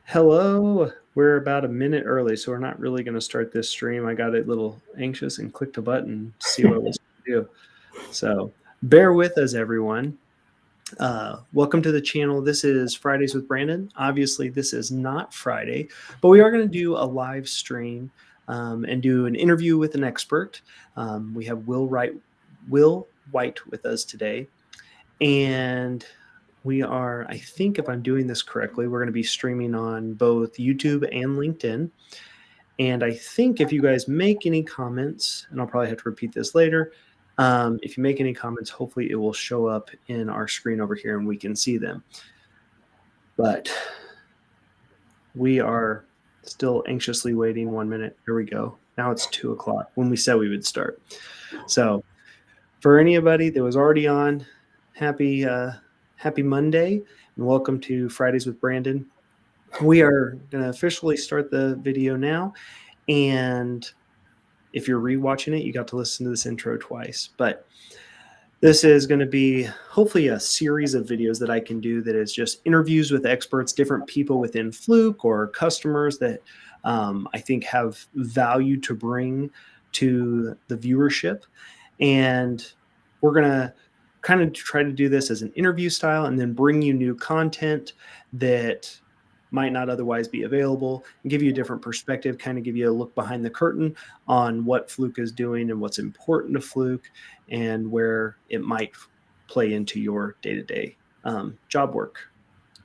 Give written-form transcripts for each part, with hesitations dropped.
Hello. We're about a minute early, so we're not really going to start this stream. I got a little anxious and clicked a button to see what it was going to do. So bear with us, everyone. Welcome to the channel. This is Fridays with Brandon. Obviously, this is not Friday, but we are going to do a live stream and do an interview with an expert. We have Will White with us today. And we are, I think if I'm doing this correctly, we're going to be streaming on both YouTube and LinkedIn. And I think if you guys make any comments, and I'll probably have to repeat this later, if you make any comments, hopefully it will show up in our screen over here and we can see them. But we are still anxiously waiting 1 minute. Here we go. Now it's 2 o'clock when we said we would start. So for anybody that was already on, happy Monday and welcome to Fridays with Brandon. We are going to officially start the video now. And if you're rewatching it, you got to listen to this intro twice. But this is going to be hopefully a series of videos that I can do that is just interviews with experts, different people within Fluke or customers that I think have value to bring to the viewership. And we're going to kind of try to do this as an interview style and then bring you new content that might not otherwise be available and give you a different perspective, kind of give you a look behind the curtain on what Fluke is doing and what's important to Fluke and where it might play into your day-to-day job work.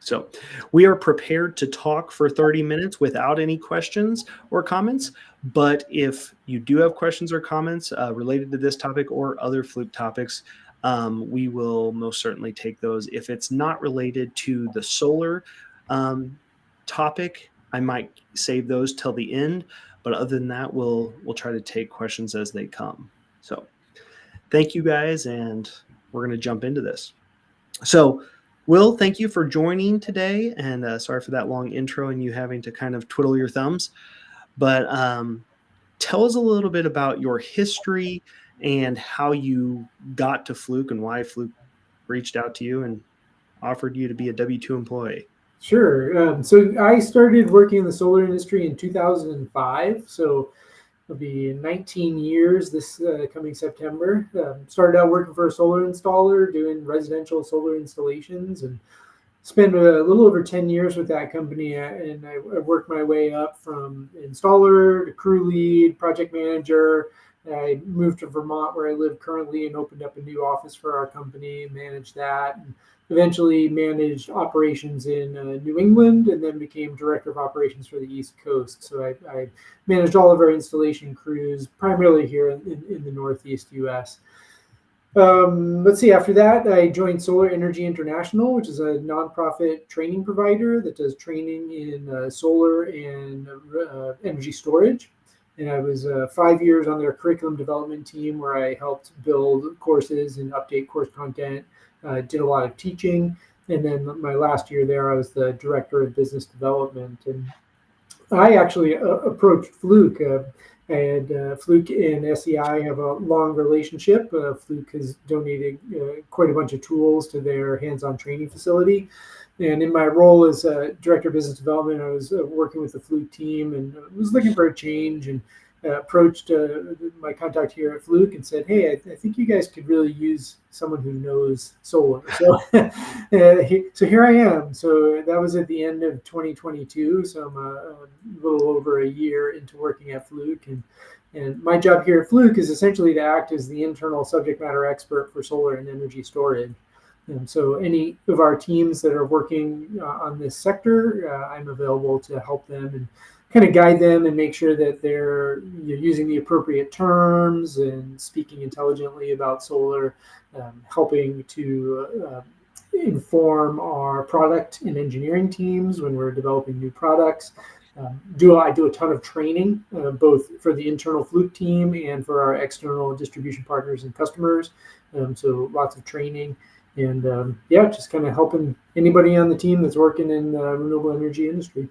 So we are prepared to talk for 30 minutes without any questions or comments. But if you do have questions or comments related to this topic or other Fluke topics, we will most certainly take those. If it's not related to the solar topic, I might save those till the end. But other than that, we'll try to take questions as they come. So thank you guys, and we're going to jump into this. So Will, thank you for joining today, and sorry for that long intro and you having to kind of twiddle your thumbs. But tell us a little bit about your history and how you got to Fluke and why Fluke reached out to you and offered you to be a W-2 employee. Sure. So I started working in the solar industry in 2005. So it'll be 19 years this coming September. Started out working for a solar installer, doing residential solar installations, and spent a little over 10 years with that company. And I worked my way up from installer to crew lead, project manager. I moved to Vermont, where I live currently, and opened up a new office for our company, managed that, and eventually managed operations in New England, and then became director of operations for the East Coast. So I managed all of our installation crews, primarily here in the Northeast U.S. Let's see, after that, I joined Solar Energy International, which is a nonprofit training provider that does training in solar and energy storage. And I was 5 years on their curriculum development team, where I helped build courses and update course content, did a lot of teaching. And then my last year there, I was the director of business development. And I actually approached Fluke. Fluke and SEI have a long relationship. Fluke has donated quite a bunch of tools to their hands-on training facility. And in my role as director of business development, I was working with the Fluke team and was looking for a change, and approached my contact here at Fluke and said, "Hey, I think you guys could really use someone who knows solar." So, so here I am. So that was at the end of 2022. So I'm a little over a year into working at Fluke, and my job here at Fluke is essentially to act as the internal subject matter expert for solar and energy storage. And so any of our teams that are working on this sector, I'm available to help them and kind of guide them and make sure that they're using the appropriate terms and speaking intelligently about solar, helping to inform our product and engineering teams when we're developing new products. I do a ton of training, both for the internal Fluke team and for our external distribution partners and customers. So lots of training. And just kind of helping anybody on the team that's working in the renewable energy industry.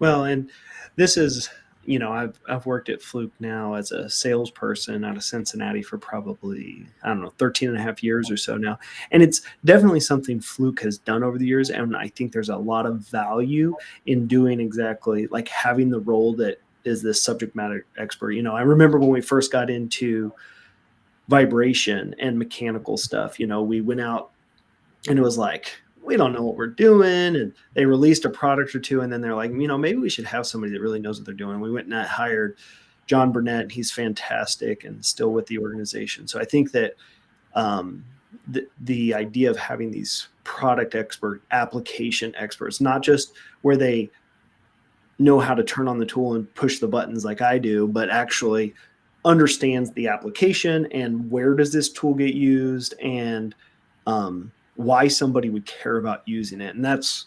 Well, and this is, I've worked at Fluke now as a salesperson out of Cincinnati for probably, I don't know, 13 and a half years or so now. And it's definitely something Fluke has done over the years. And I think there's a lot of value in doing exactly like having the role that is this subject matter expert. I remember when we first got into vibration and mechanical stuff, we went out and it was like, we don't know what we're doing. And they released a product or two. And then they're like, maybe we should have somebody that really knows what they're doing. We went and hired John Burnett. He's fantastic and still with the organization. So I think that the idea of having these product expert, application experts, not just where they know how to turn on the tool and push the buttons like I do, but actually understands the application and where does this tool get used and why somebody would care about using it. And that's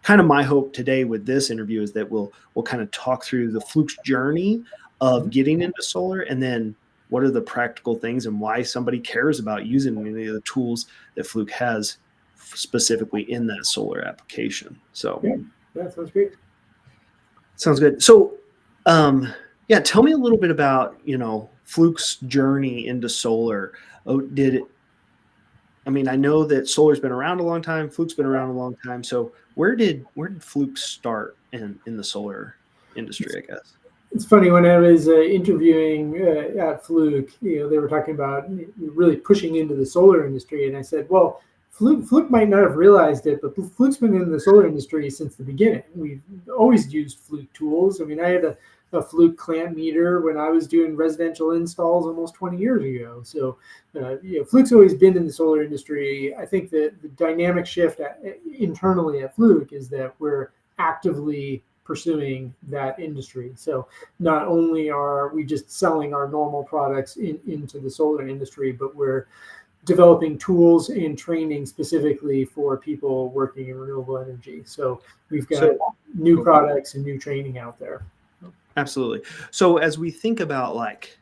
kind of my hope today with this interview, is that we'll kind of talk through the Fluke's journey of getting into solar, and then what are the practical things and why somebody cares about using any of the tools that Fluke has specifically in that solar application. So yeah, that sounds great. Sounds good. So yeah, tell me a little bit about, Fluke's journey into solar. I know that solar's been around a long time. Fluke's been around a long time. So where did Fluke start in the solar industry, I guess? It's funny, when I was interviewing at Fluke, they were talking about really pushing into the solar industry, and I said, well, Fluke might not have realized it, but Fluke's been in the solar industry since the beginning. We've always used Fluke tools. I had a Fluke clamp meter when I was doing residential installs almost 20 years ago. So, Fluke's always been in the solar industry. I think that the dynamic shift internally at Fluke is that we're actively pursuing that industry. So not only are we just selling our normal products into the solar industry, but we're developing tools and training specifically for people working in renewable energy. So we've got new products and new training out there. Absolutely. So as we think about like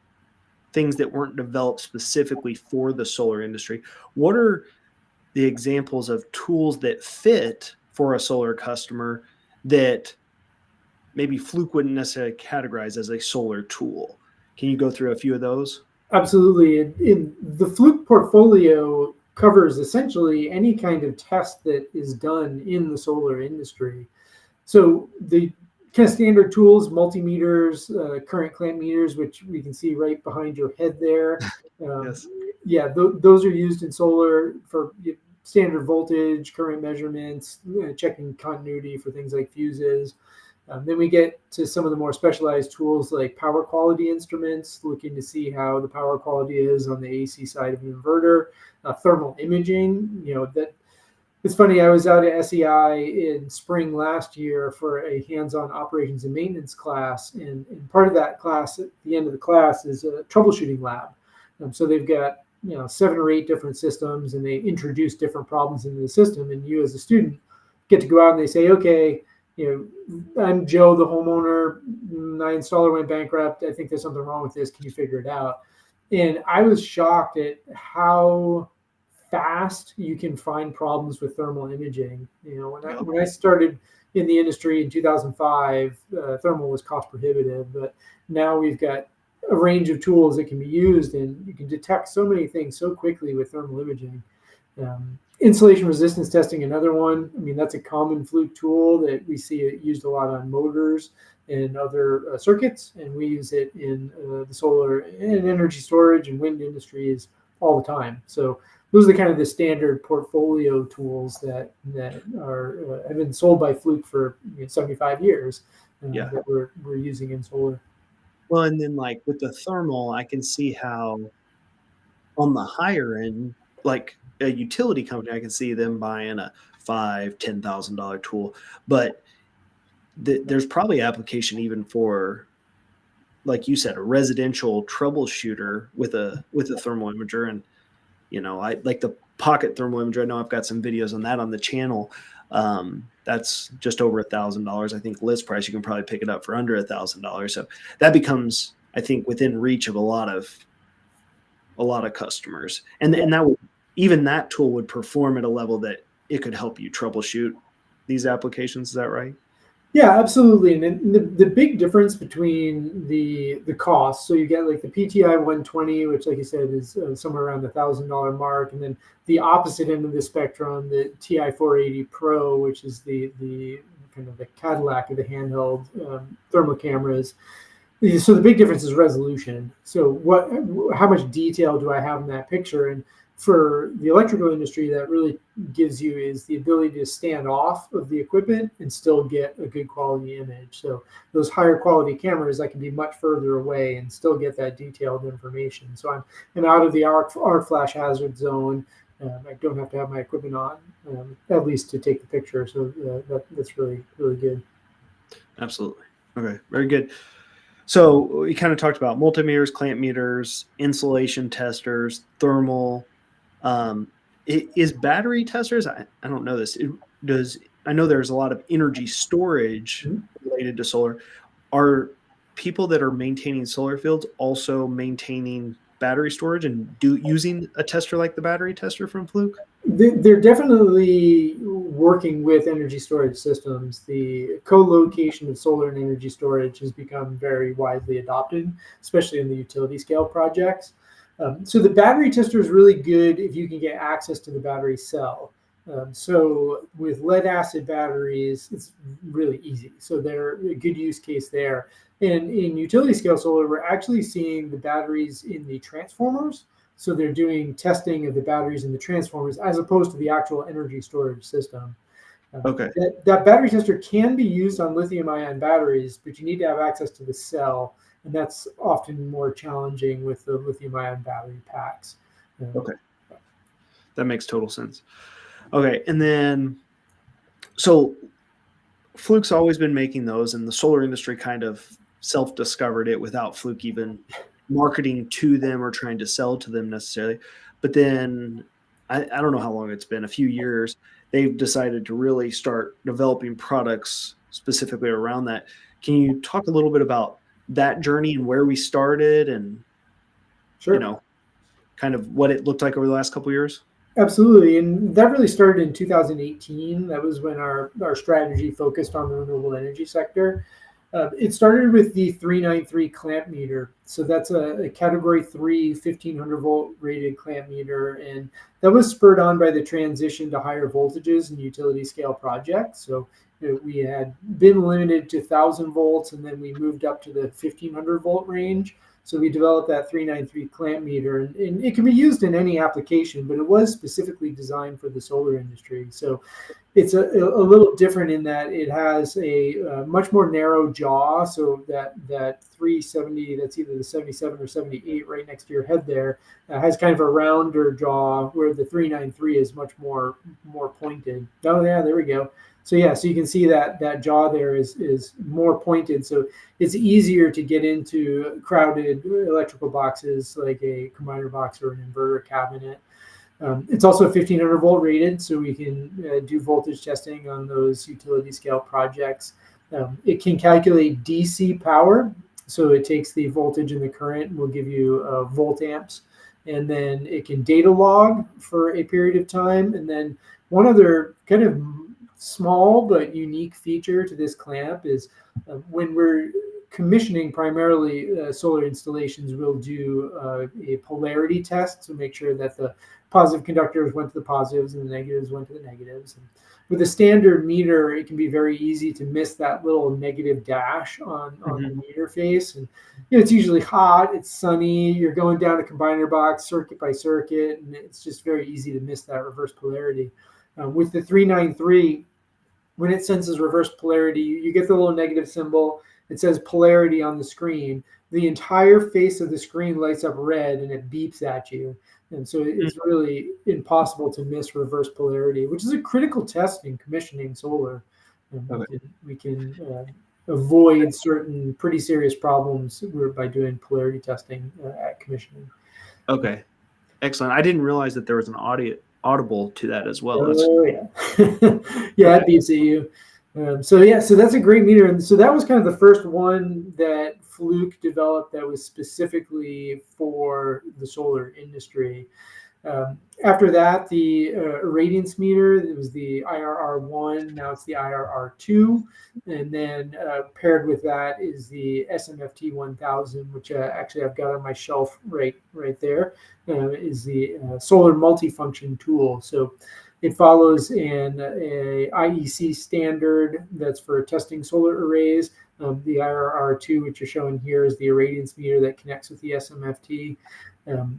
things that weren't developed specifically for the solar industry, what are the examples of tools that fit for a solar customer that maybe Fluke wouldn't necessarily categorize as a solar tool? Can you go through a few of those? Absolutely. In the Fluke portfolio covers essentially any kind of test that is done in the solar industry. So the kind of standard tools, multimeters, current clamp meters, which we can see right behind your head there. Yes. Yeah, those are used in solar for standard voltage, current measurements, checking continuity for things like fuses. Then we get to some of the more specialized tools like power quality instruments, looking to see how the power quality is on the AC side of an inverter. Thermal imaging, that it's funny. I was out at SEI in spring last year for a hands-on operations and maintenance class, and part of that class, at the end of the class, is a troubleshooting lab. So they've got 7 or 8 different systems, and they introduce different problems into the system, and you as a student get to go out and they say, okay, I'm Joe, the homeowner. My installer went bankrupt. I think there's something wrong with this. Can you figure it out? And I was shocked at how fast you can find problems with thermal imaging. When I started in the industry in 2005, thermal was cost prohibitive, but now we've got a range of tools that can be used, and you can detect so many things so quickly with thermal imaging. Insulation resistance testing, another one. That's a common Fluke tool that we see it used a lot on motors and other circuits, and we use it in the solar and energy storage and wind industries all the time. So those are the kind of the standard portfolio tools that are have been sold by Fluke for 75 years that we're using in solar. Well, and then like with the thermal, I can see how on the higher end, like a utility company, I can see them buying a $5,000-$10,000 tool, but there's probably application even for, like you said, a residential troubleshooter with a thermal imager. And I like the pocket thermal imager. I know I've got some videos on that on the channel. That's just over $1,000. I think list price, you can probably pick it up for under $1,000. So that becomes, I think, within reach of a lot of customers. And that would, even that tool would perform at a level that it could help you troubleshoot these applications. Is that right? Yeah, absolutely. And then the big difference between the cost, so you get like the PTI 120, which, like you said, is somewhere around the $1,000 mark, and then the opposite end of the spectrum, the TI 480 Pro, which is the kind of the Cadillac of the handheld thermal cameras. So the big difference is resolution. So how much detail do I have in that picture? And for the electrical industry, that really gives you is the ability to stand off of the equipment and still get a good quality image. So those higher quality cameras, I can be much further away and still get that detailed information. So I'm out of the arc flash hazard zone. I don't have to have my equipment on, at least to take the picture. So that's really, really good. Absolutely. Okay, very good. So we kind of talked about multimeters, clamp meters, insulation testers, thermal. Um, is battery testers? I don't know this. I know there's a lot of energy storage Mm-hmm. related to solar. Are people that are maintaining solar fields also maintaining battery storage and using a tester like the battery tester from Fluke? They're definitely working with energy storage systems. The co-location of solar and energy storage has become very widely adopted, especially in the utility scale projects. So the battery tester is really good if you can get access to the battery cell. So with lead acid batteries, it's really easy. So they're a good use case there. And in utility scale solar, we're actually seeing the batteries in the transformers. So they're doing testing of the batteries in the transformers as opposed to the actual energy storage system. Okay. That battery tester can be used on lithium ion batteries, but you need to have access to the cell. And that's often more challenging with the lithium ion battery packs. Okay. That makes total sense. Okay. And then, so Fluke's always been making those, and the solar industry kind of self-discovered it without Fluke even marketing to them or trying to sell to them necessarily. But then I don't know how long it's been, a few years, they've decided to really start developing products specifically around that. Can you talk a little bit about that journey and where we started and, you Sure. know, kind of what it looked like over the last couple of years? Absolutely. And that really started in 2018. That was when our strategy focused on the renewable energy sector. It started with the 393 clamp meter. So that's a category 3 1500 volt rated clamp meter. And that was spurred on by the transition to higher voltages in utility scale projects. So we had been limited to 1000 volts, and then we moved up to the 1500 volt range. So we developed that 393 clamp meter, and it can be used in any application, but it was specifically designed for the solar industry. So it's a little different in that it has a much more narrow jaw. So that 370, that's either the 77 or 78 right next to your head there, has kind of a rounder jaw, where the 393 is much more pointed. Oh yeah, there we go. So yeah, so you can see that jaw there is more pointed. So it's easier to get into crowded electrical boxes like a combiner box or an inverter cabinet. It's also 1500 volt rated, so we can do voltage testing on those utility scale projects. It can calculate DC power, so it takes the voltage and the current and will give you volt amps. And then it can data log for a period of time. And then one other kind of small but unique feature to this clamp is when we're commissioning primarily solar installations, we'll do a polarity test to make sure that the positive conductors went to the positives and the negatives went to the negatives. And with a standard meter, it can be very easy to miss that little negative dash on the meter face. And it's usually hot, it's sunny, you're going down a combiner box circuit by circuit, and it's just very easy to miss that reverse polarity. With the 393, when it senses reverse polarity, you get the little negative symbol. It says polarity on the screen. The entire face of the screen lights up red and it beeps at you. And so it's really impossible to miss reverse polarity, which is a critical test in commissioning solar. And Okay. we can avoid certain pretty serious problems by doing polarity testing at commissioning. Okay. Excellent. I didn't realize that there was an audible to that as well. That's Oh yeah, yeah, okay. at BCU. So yeah, so that's a great meter, and so that was kind of the first one that Fluke developed that was specifically for the solar industry. After that, the irradiance meter, it was the IRR1, now it's the IRR2. And then paired with that is the SMFT 1000, which actually I've got on my shelf right there. Is the solar multifunction tool. So it follows a IEC standard that's for testing solar arrays. The IRR2, which you're showing here, is the irradiance meter that connects with the SMFT.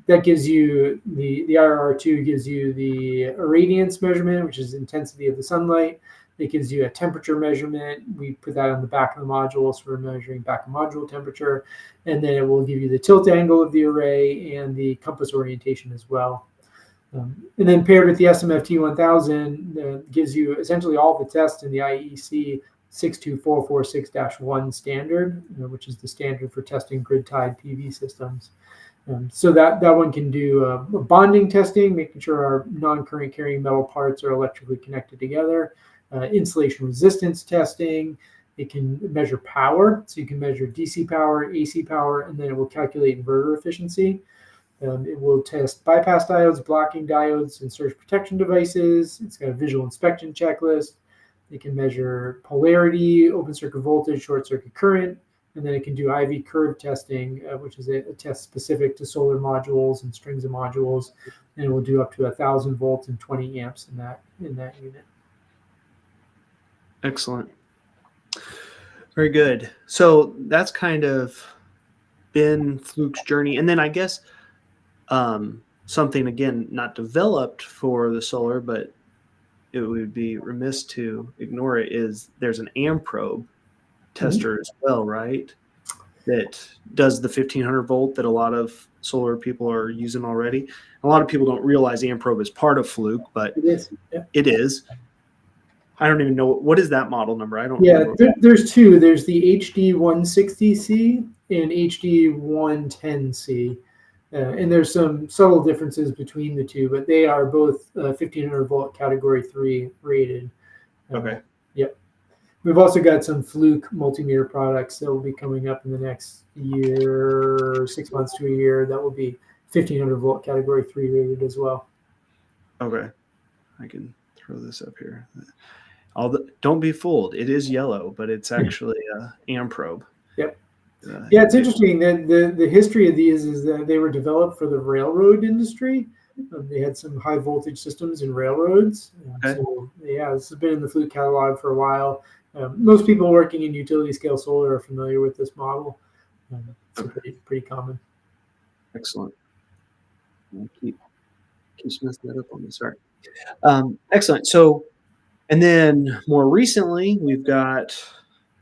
That gives you the IRR2 gives you the irradiance measurement, which is intensity of the sunlight. It gives you a temperature measurement. We put that on the back of the module, so we're measuring back of module temperature. And then it will give you the tilt angle of the array and the compass orientation as well. And then paired with the SMFT 1000 gives you essentially all the tests in the IEC 62446-1 standard, which is the standard for testing grid-tied PV systems. So that one can do bonding testing, making sure our non-current carrying metal parts are electrically connected together, insulation resistance testing. It can measure power, so you can measure DC power, AC power, and then it will calculate inverter efficiency. It will test bypass diodes, blocking diodes, and surge protection devices. It's got a visual inspection checklist. It can measure polarity, open circuit voltage, short circuit current, and then it can do IV curve testing, which is a test specific to solar modules and strings of modules, and it will do up to 1,000 volts and 20 amps in that unit. Excellent. Very good. So that's kind of been Fluke's journey, and then I guess something again not developed for the solar, but it would be remiss to ignore it, is there's an amprobe tester as well, right? That does the 1500 volt that a lot of solar people are using already. A lot of people don't realize amprobe is part of Fluke, but It is. Yeah. it is. I don't even know what is that model number. I don't. Yeah, there's two. There's the HD160C and HD110C. And there's some subtle differences between the two, but they are both 1500 volt category 3 rated. Okay. Yep. We've also got some Fluke multimeter products that will be coming up in the next year, 6 months to a year. That will be 1500 volt category 3 rated as well. Okay. I can throw this up here. Don't be fooled. It is yellow, but it's actually amprobe. Yep. Yeah, it's interesting that the history of these is that they were developed for the railroad industry. They had some high voltage systems in railroads. Okay. So yeah, this has been in the Fluke catalog for a while. Most people working in utility scale solar are familiar with this model. It's pretty common. Excellent. I'll keep messing that up on this. Sorry. Excellent. So, and then more recently, we've got.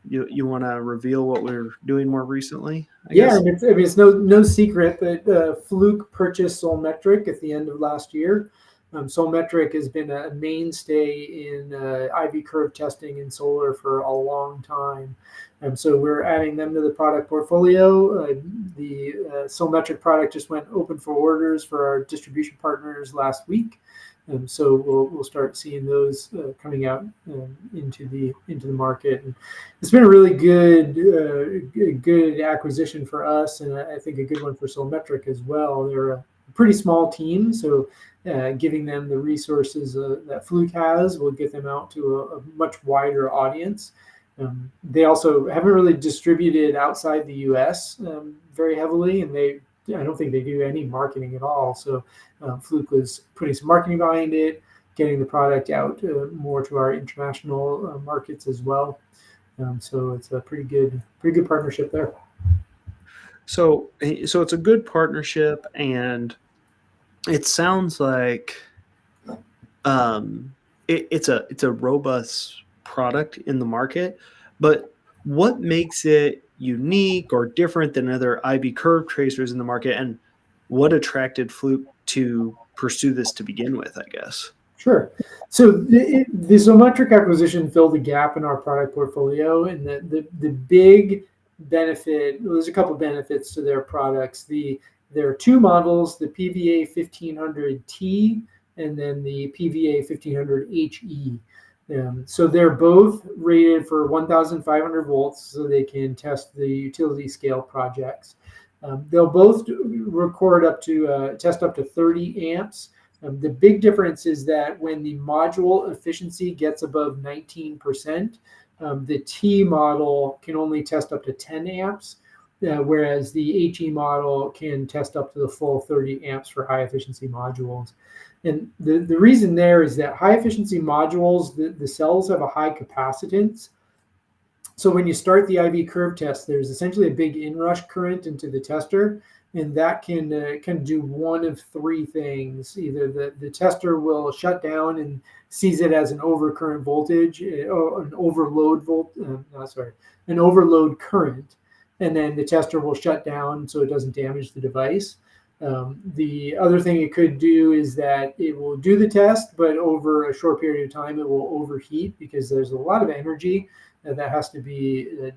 You want to reveal what we're doing more recently? I guess? It's no secret that Fluke purchased Solmetric at the end of last year. Solmetric has been a mainstay in IV curve testing in solar for a long time. So we're adding them to the product portfolio. The Solmetric product just went open for orders for our distribution partners last week. So we'll start seeing those coming out into the market. And it's been a really good acquisition for us, and I think a good one for Solmetric as well. They're a pretty small team, so giving them the resources that Fluke has will get them out to a much wider audience. They also haven't really distributed outside the U.S. Very heavily, and I don't think they do any marketing at all. So Fluke was putting some marketing behind it, getting the product out more to our international markets as well. So it's a pretty good partnership there. So it's a good partnership, and it sounds like it's a robust product in the market. But what makes it unique or different than other IV curve tracers in the market, and what attracted Fluke to pursue this to begin with, I guess? Sure. So the Solmetric acquisition filled a gap in our product portfolio, and the big benefit, there's a couple of benefits to their products. There are two models, the PVA 1500T and then the PVA 1500HE. So they're both rated for 1,500 volts, so they can test the utility scale projects. They'll both record test up to 30 amps. The big difference is that when the module efficiency gets above 19%, the T model can only test up to 10 amps, whereas the HE model can test up to the full 30 amps for high efficiency modules. And the reason there is that high efficiency modules, the cells have a high capacitance. So when you start the IV curve test, there's essentially a big inrush current into the tester, and that can do one of three things. Either the tester will shut down and sees it as an overcurrent voltage, or an an overload current, and then the tester will shut down so it doesn't damage the device. The other thing it could do is that it will do the test, but over a short period of time, it will overheat because there's a lot of energy that has to be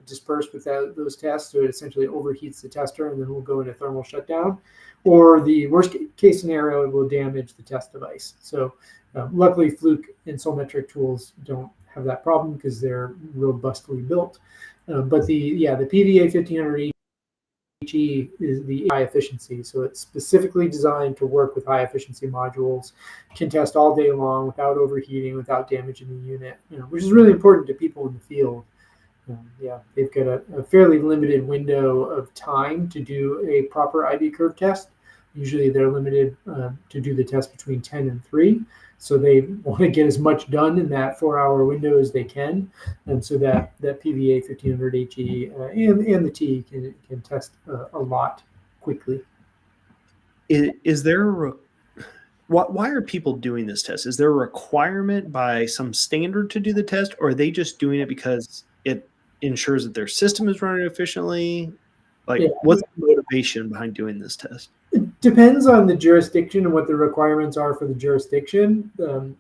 dispersed with those tests. So it essentially overheats the tester and then we'll go into thermal shutdown. Or the worst case scenario, it will damage the test device. So luckily, Fluke and Solmetric tools don't have that problem because they're robustly built. But the PVA 1500 HE is the high efficiency. So it's specifically designed to work with high efficiency modules, can test all day long without overheating, without damaging the unit, which is really important to people in the field. They've got a fairly limited window of time to do a proper IV curve test. Usually they're limited to do the test between 10 and 3. So they want to get as much done in that 4-hour window as they can. And so that PVA 1500 HE and the T can test a lot quickly. Is there why are people doing this test? Is there a requirement by some standard to do the test, or are they just doing it because it ensures that their system is running efficiently? What's the motivation behind doing this test? It depends on the jurisdiction and what the requirements are for the jurisdiction.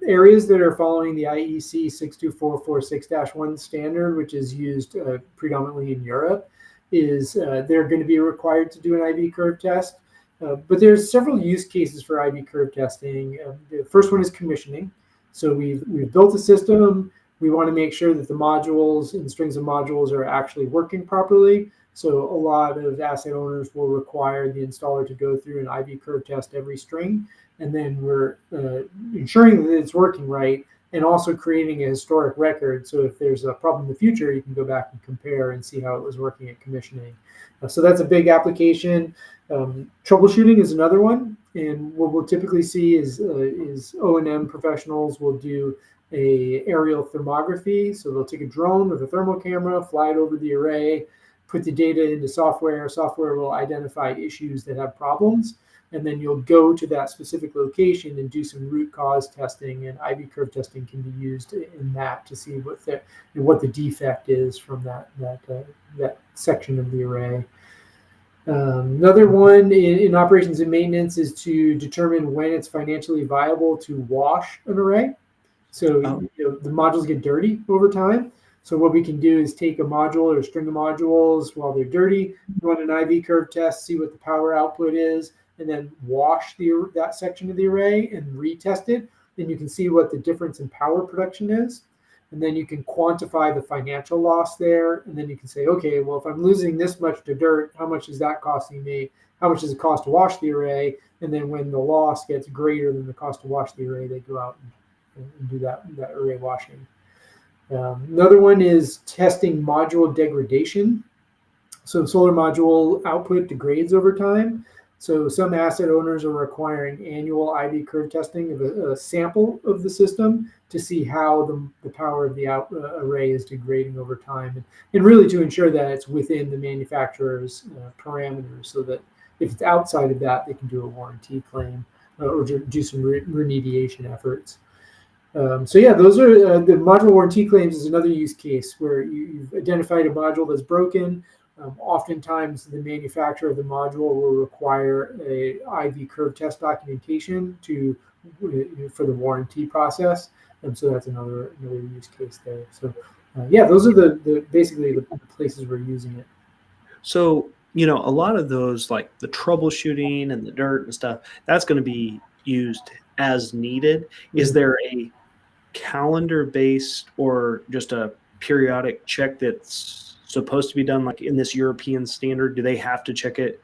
Areas that are following the IEC 62446-1 standard, which is used predominantly in Europe, is they're going to be required to do an IV curve test. But there's several use cases for IV curve testing. The first one is commissioning. So we've built a system. We want to make sure that the modules and strings of modules are actually working properly. So a lot of asset owners will require the installer to go through an IV curve test every string. And then we're ensuring that it's working right and also creating a historic record. So if there's a problem in the future, you can go back and compare and see how it was working at commissioning. So that's a big application. Troubleshooting is another one. And what we'll typically see is O&M professionals will do a aerial thermography. So they'll take a drone with a thermal camera, fly it over the array, put the data into software. Software will identify issues that have problems, and then you'll go to that specific location and do some root cause testing. And IV curve testing can be used in that to see what the defect is from that section of the array. Another one in operations and maintenance is to determine when it's financially viable to wash an array. So the modules get dirty over time. So what we can do is take a module or a string of modules while they're dirty, run an IV curve test, see what the power output is, and then wash that section of the array and retest it. Then you can see what the difference in power production is. And then you can quantify the financial loss there. And then you can say, okay, well, if I'm losing this much to dirt, how much is that costing me? How much does it cost to wash the array? And then when the loss gets greater than the cost to wash the array, they go out and do that array washing. Another one is testing module degradation. So solar module output degrades over time. So some asset owners are requiring annual IV curve testing of a sample of the system to see how the power of the array is degrading over time, and really to ensure that it's within the manufacturer's parameters, so that if it's outside of that, they can do a warranty claim or do some remediation efforts. Those are the module warranty claims is another use case where you've identified a module that's broken. Oftentimes, the manufacturer of the module will require a IV curve test documentation for the warranty process, and so that's another use case there. So, those are basically the places we're using it. So, a lot of those, like the troubleshooting and the dirt and stuff, that's going to be used as needed. Is there a calendar-based or just a periodic check that's supposed to be done, like in this European standard? Do they have to check it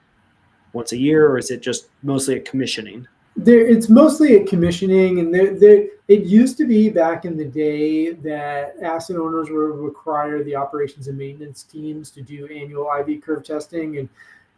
once a year, or is it just mostly at commissioning? It's mostly a commissioning, and it used to be back in the day that asset owners were require the operations and maintenance teams to do annual IV curve testing, and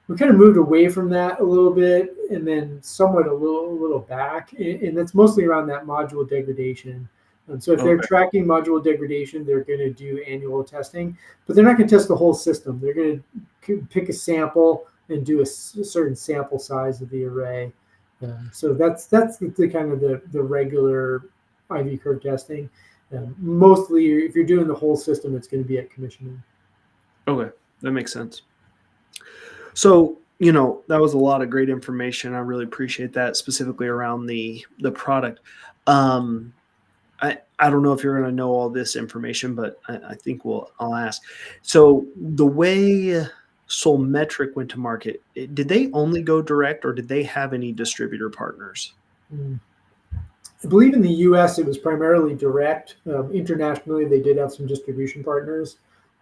we kind of moved away from that a little bit, and then somewhat a little back, and that's mostly around that module degradation. And so if they're Okay. tracking module degradation, they're going to do annual testing, but they're not going to test the whole system. They're going to pick a sample and do a certain sample size of the array. So that's the kind of the regular IV curve testing. Mostly, if you're doing the whole system, it's going to be at commissioning. Okay. That makes sense. So, that was a lot of great information. I really appreciate that, specifically around the product. Um, I don't know if you're going to know all this information, but I think I'll ask. So the way Solmetric went to market, did they only go direct, or did they have any distributor partners? Mm. I believe in the U.S. it was primarily direct. Internationally, they did have some distribution partners.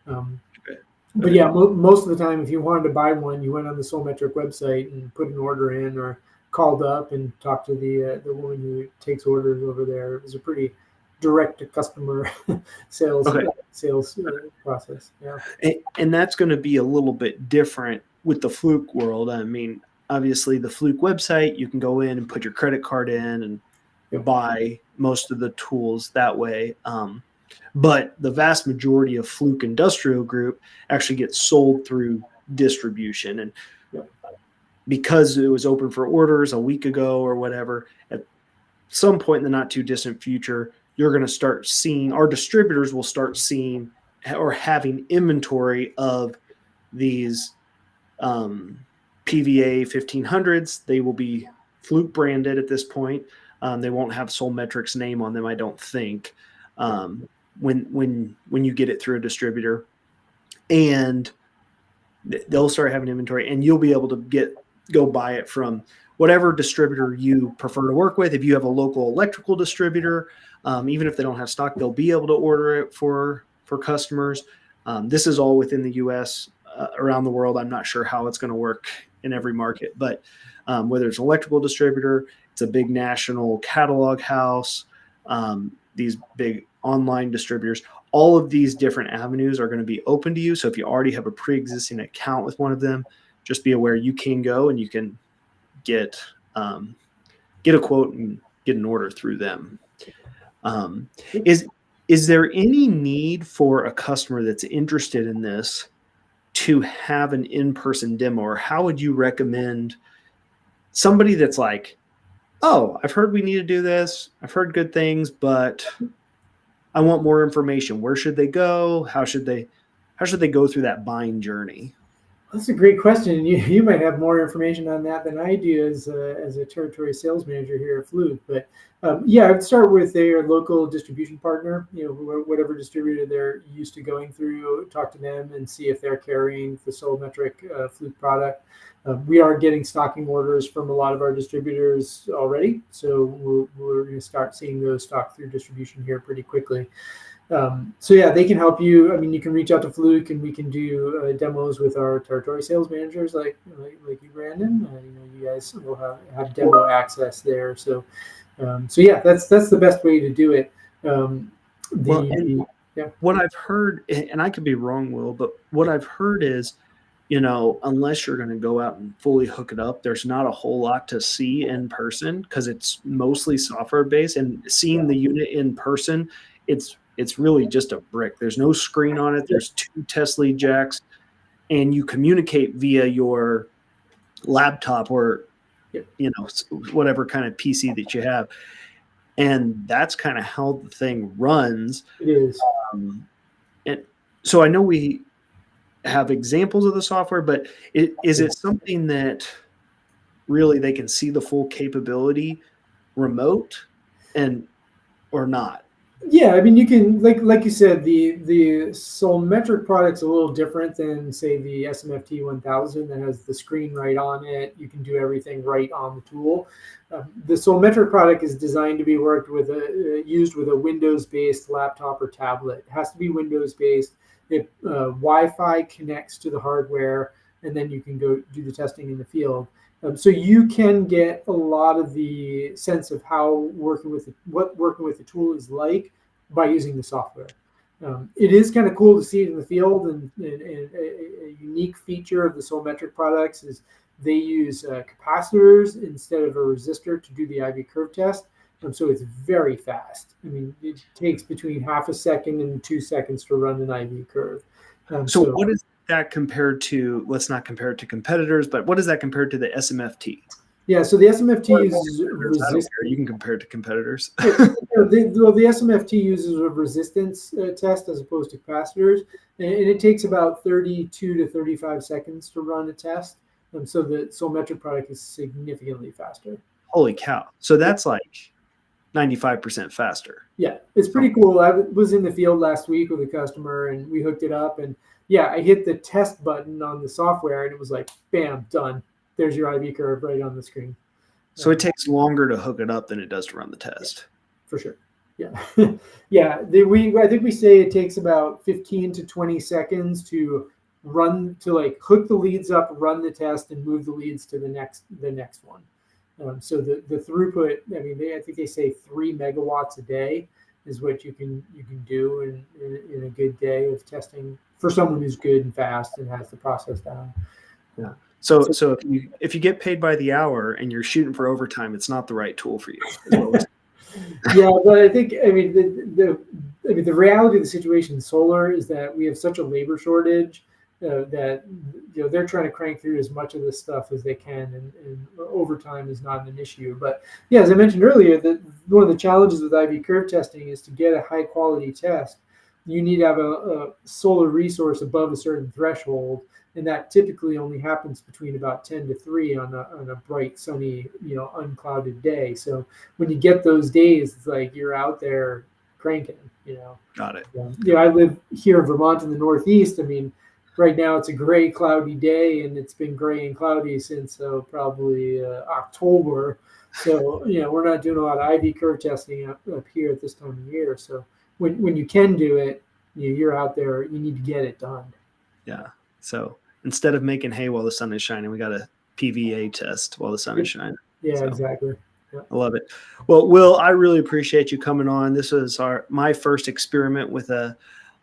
Um, Okay. but Okay. yeah, most of the time, if you wanted to buy one, you went on the Solmetric website and put an order in, or called up and talked to the woman who takes orders over there. It was a pretty direct to customer sales Okay. process. Yeah. And that's going to be a little bit different with the Fluke world. I mean, obviously, the Fluke website, you can go in and put your credit card in and Yep. buy most of the tools that way. But the vast majority of Fluke Industrial Group actually gets sold through distribution. And Yep. because it was open for orders a week ago or whatever, at some point in the not too distant future, you're going to start seeing, our distributors will start seeing or having inventory of these PVA 1500s. They will be Fluke branded at this point. They won't have Solmetric's name on them, I don't think, when you get it through a distributor. And they'll start having inventory, and you'll be able to go buy it from whatever distributor you prefer to work with. If you have a local electrical distributor, even if they don't have stock, they'll be able to order it for customers. This is all within the U.S. Around the world, I'm not sure how it's going to work in every market, but whether it's an electrical distributor, it's a big national catalog house, these big online distributors, all of these different avenues are going to be open to you. So if you already have a pre-existing account with one of them, just be aware you can go and you can get a quote and get an order through them. Is there any need for a customer that's interested in this to have an in-person demo, or how would you recommend somebody that's like, oh, I've heard we need to do this, I've heard good things, but I want more information. Where should they go? How should they go through that buying journey? That's a great question. You might have more information on that than I do as a territory sales manager here at Fluke. But yeah, I'd start with their local distribution partner. Whatever distributor they're used to going through, talk to them and see if they're carrying the Solmetric Fluke product. We are getting stocking orders from a lot of our distributors already, so we're going to start seeing those stock through distribution here pretty quickly. So yeah, they can help you. I mean, you can reach out to Fluke, and we can do demos with our territory sales managers, like you, Brandon. You guys will have demo access there. So yeah, that's the best way to do it. What I've heard, and I could be wrong, Will, but what I've heard is, unless you're going to go out and fully hook it up, there's not a whole lot to see in person because it's mostly software based. And seeing the unit in person, it's really just a brick. There's no screen on it. There's 2 test lead jacks, and you communicate via your laptop or whatever kind of PC that you have. And that's kind of how the thing runs. It is. And so I know we have examples of the software, but is it something that really they can see the full capability remote or not? Yeah, I mean, you can like you said, the Solmetric product's a little different than say the SMFT 1000 that has the screen right on it. You can do everything right on the tool. The Solmetric product is designed to be used with a Windows-based laptop or tablet. It has to be Windows-based. Wi-Fi connects to the hardware, and then you can go do the testing in the field. So you can get a lot of the sense of how working with the tool is like by using the software. It is kind of cool to see it in the field, and a unique feature of the Solmetric products is they use capacitors instead of a resistor to do the IV curve test. So it's very fast. I mean, it takes between half a second and 2 seconds to run an IV curve. So what is that compared to, let's not compare it to competitors, but what is that compared to the SMFT? Yeah, so the SMFT uses I don't care. You can compare it to competitors. the SMFT uses a resistance test as opposed to capacitors, and it takes about 32 to 35 seconds to run a test. So the Solmetric product is significantly faster. Holy cow. So that's like 95% faster. Yeah, it's pretty cool. I was in the field last week with a customer, and we hooked it up, and yeah, I hit the test button on the software, and it was like, bam, done. There's your IV curve right on the screen. So it takes longer to hook it up than it does to run the test. For sure. Yeah. Yeah. I think we say it takes about 15 to 20 seconds to like hook the leads up, run the test, and move the leads to the next one. So the throughput, I mean, I think they say 3 megawatts a day is what you can do in a good day of testing for someone who's good and fast and has the process down. Yeah. So if you get paid by the hour and you're shooting for overtime, it's not the right tool for you. Yeah, but I think the reality of the situation in solar is that we have such a labor shortage that they're trying to crank through as much of this stuff as they can, and overtime is not an issue. But yeah, as I mentioned earlier, that one of the challenges with IV curve testing is to get a high quality test. You need to have a solar resource above a certain threshold, and that typically only happens between about 10 to 3 on a bright, sunny, unclouded day. So when you get those days, it's like you're out there cranking. Got it. I live here in Vermont in the Northeast. I mean, right now it's a gray, cloudy day, and it's been gray and cloudy since probably October. So we're not doing a lot of IV curve testing up here at this time of year. So when you can do it, you're out there. You need to get it done. Yeah. So instead of making hay while the sun is shining, we got a PVA test while the sun is shining. Yeah, exactly. Yeah. I love it. Well, Will, I really appreciate you coming on. This was my first experiment with a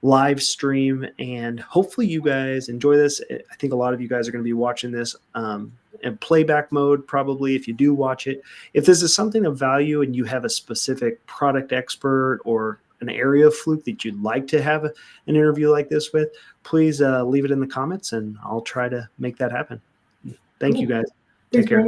live stream, and hopefully you guys enjoy this. I think a lot of you guys are going to be watching this in playback mode, probably, if you do watch it. If this is something of value and you have a specific product expert or an area of Fluke that you'd like to have an interview like this with, please leave it in the comments, and I'll try to make that happen. Thank you, guys. Take care.